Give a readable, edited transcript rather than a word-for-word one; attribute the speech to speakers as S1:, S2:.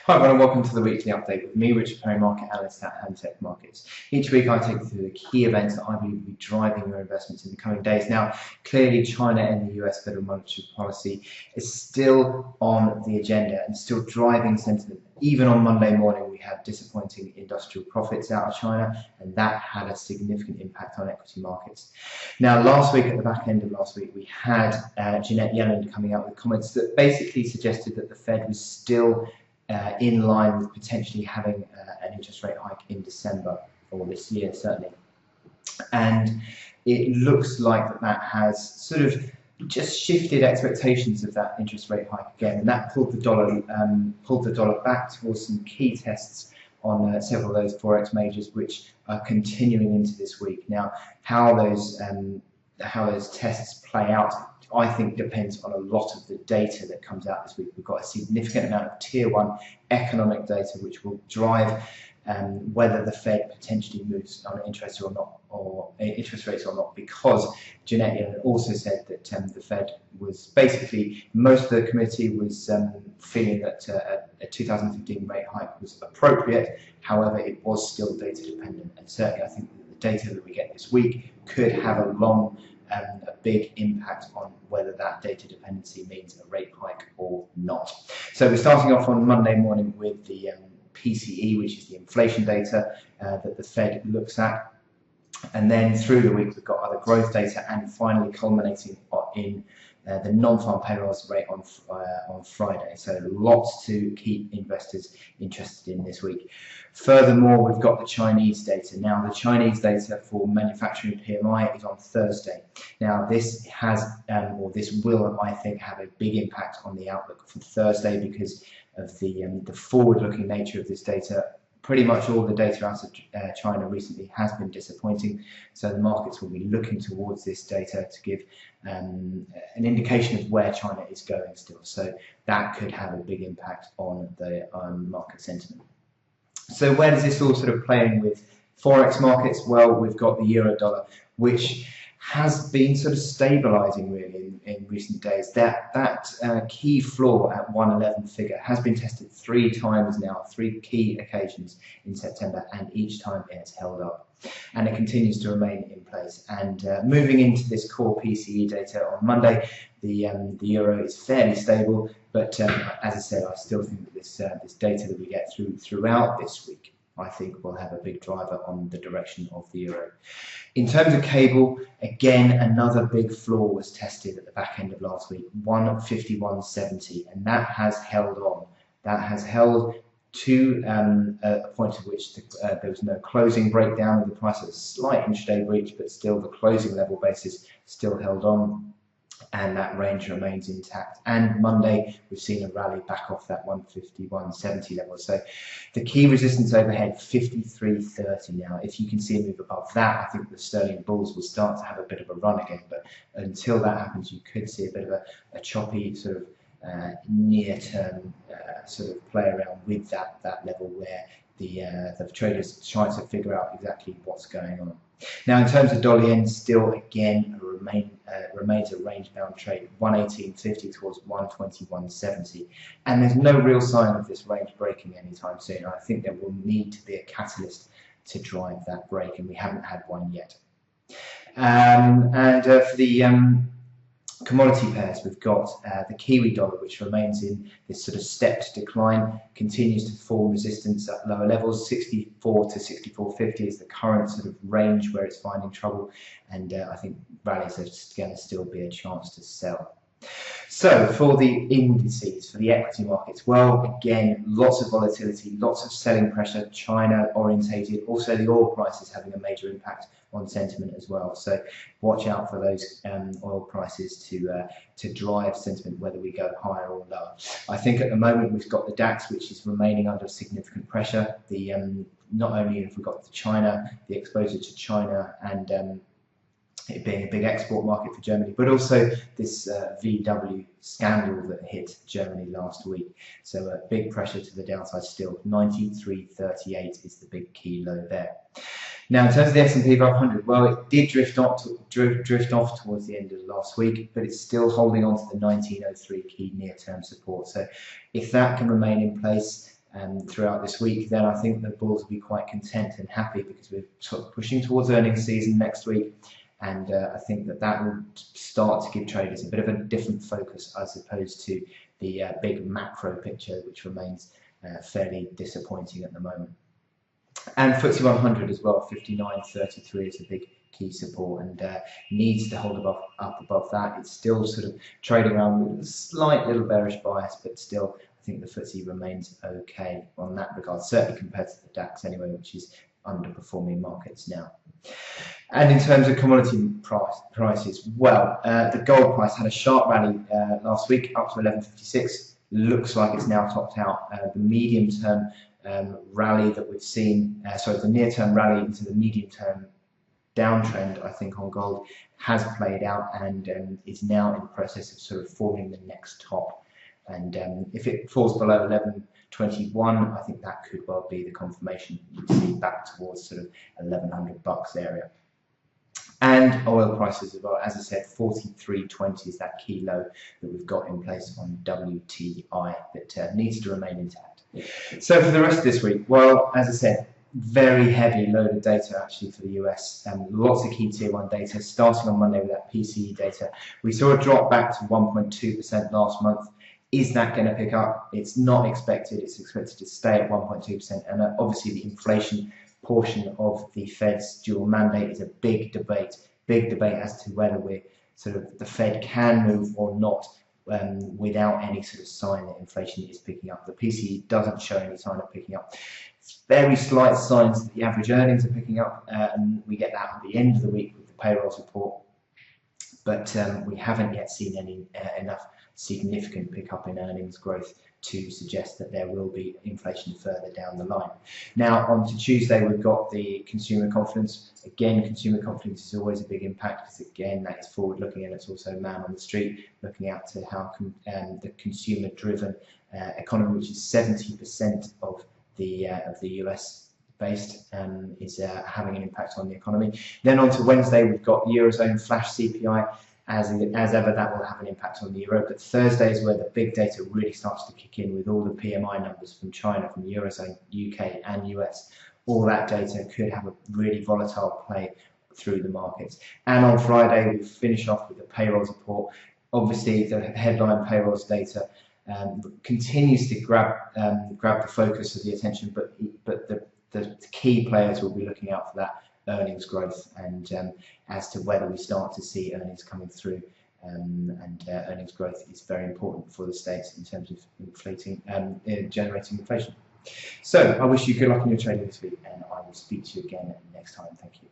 S1: Hi everyone, welcome to the weekly update with me, Richard Perry, market analyst at Handtech Markets. Each week I take you through the key events that I believe will be driving your investments in the coming days. Now, clearly China and the US federal monetary policy is still on the agenda and still driving sentiment. Even on Monday morning, we had disappointing industrial profits out of China, and that had a significant impact on equity markets. Now, last week, at the back end of last week, we had Janet Yellen coming out with comments that basically suggested that the Fed was still in line with potentially having an interest rate hike in December or this year, certainly. And it looks like that has sort of just shifted expectations of that interest rate hike again, and that pulled the dollar back towards some key tests on several of those Forex majors, which are continuing into this week. Now, how those tests play out, I think, depends on a lot of the data that comes out this week. We've got a significant amount of tier 1 economic data which will drive whether the Fed potentially moves on interest or not, or interest rates or not, because Janet Yellen also said that the Fed was basically, most of the committee was feeling that a 2015 rate hike was appropriate. However, it was still data dependent, and certainly I think that the data that we get this week could have a big impact on whether that data dependency means a rate hike or not. So we're starting off on Monday morning with the PCE, which is the inflation data that the Fed looks at. And then through the week, we've got other growth data, and finally culminating in the non-farm payrolls rate on Friday. So lots to keep investors interested in this week. Furthermore, we've got the Chinese data. Now, the Chinese data for manufacturing PMI is on Thursday. Now, this will, I think, have a big impact on the outlook for Thursday because of the forward-looking nature of this data. Pretty much all the data out of China recently has been disappointing, so the markets will be looking towards this data to give an indication of where China is going still. So that could have a big impact on the market sentiment. So where does this all sort of play in with Forex markets? Well, we've got the euro dollar, which has been sort of stabilizing really in recent days. That key floor at 111 figure has been tested 3 times now, 3 key occasions in September, and each time it has held up, and it continues to remain in place. And moving into this core PCE data on Monday, the euro is fairly stable, but as I said, I still think that this data that we get throughout this week, I think, will have a big driver on the direction of the euro. In terms of cable, again, another big floor was tested at the back end of last week, 151.70, and that has held on. That has held to a point at which there was no closing breakdown of the price, at a slight intraday breach, but still the closing level basis still held on, and that range remains intact. And Monday, we've seen a rally back off that 151.70 level. So the key resistance overhead, 53.30 now. If you can see a move above that, I think the sterling bulls will start to have a bit of a run again. But until that happens, you could see a bit of a choppy sort of near-term sort of play around with that level where the traders try to figure out exactly what's going on. Now, in terms of dollar yen, still again remains a range-bound trade, 118.50 towards 121.70, and there's no real sign of this range breaking anytime soon. I think there will need to be a catalyst to drive that break, and we haven't had one yet. For the commodity pairs, we've got the Kiwi dollar, which remains in this sort of stepped decline, continues to form resistance at lower levels. 64 to 64.50 is the current sort of range where it's finding trouble, and I think rallies are going to still be a chance to sell. So for the indices, for the equity markets, well, again, lots of volatility, lots of selling pressure, China orientated. Also, the oil price is having a major impact on sentiment as well. So watch out for those oil prices to drive sentiment, whether we go higher or lower. I think at the moment we've got the DAX, which is remaining under significant pressure. Not only have we got the exposure to China and it being a big export market for Germany, but also this VW scandal that hit Germany last week. So big pressure to the downside still. 93.38 is the big key low there. Now, in terms of the S&P 500, well, it did drift off towards the end of last week, but it's still holding on to the 1903 key near-term support. So if that can remain in place, throughout this week, then I think the bulls will be quite content and happy, because we're sort of pushing towards earnings season next week. And I think that will start to give traders a bit of a different focus, as opposed to the big macro picture, which remains fairly disappointing at the moment. And FTSE 100 as well, 59.33 is a big key support, and needs to hold up above that. It's still sort of trading around with a slight little bearish bias, but still I think the FTSE remains okay on that regard, certainly compared to the DAX anyway, which is underperforming markets now. And in terms of commodity prices, well, the gold price had a sharp rally last week up to 11.56. Looks like it's now topped out. The medium-term rally that we've seen, the near-term rally into the medium-term downtrend, I think, on gold has played out, and is now in the process of sort of forming the next top. And if it falls below 11.21, I think that could well be the confirmation you'd see back towards sort of $1,100 area. And oil prices as well, as I said, 43.20 is that key low that we've got in place on WTI that needs to remain intact. So for the rest of this week, well, as I said, very heavy load of data actually for the US, lots of key tier 1 data, starting on Monday with that PCE data. We saw a drop back to 1.2% last month. Is that going to pick up? It's not expected. It's expected to stay at 1.2%, and obviously the inflation portion of the Fed's dual mandate is a big debate as to whether the Fed can move or not without any sort of sign that inflation is picking up. The PCE doesn't show any sign of picking up. It's very slight signs that the average earnings are picking up, and we get that at the end of the week with the payrolls report, but we haven't yet seen any enough significant pickup in earnings growth to suggest that there will be inflation further down the line. Now, on to Tuesday, we've got the consumer confidence. Again, consumer confidence is always a big impact, because again, that is forward-looking, and it's also man on the street looking out to how the consumer-driven economy, which is 70% of the US based, is having an impact on the economy. Then on to Wednesday, we've got Eurozone flash CPI. As ever, that will have an impact on the euro. But Thursday is where the big data really starts to kick in, with all the PMI numbers from China, from the Eurozone, UK and US. All that data could have a really volatile play through the markets. And on Friday, we finish off with the payrolls report. Obviously, the headline payrolls data continues to grab the focus of the attention, but the key players will be looking out for that earnings growth, and as to whether we start to see earnings coming through, and earnings growth is very important for the States in terms of generating inflation. So I wish you good luck in your trading this week, and I will speak to you again next time. Thank you.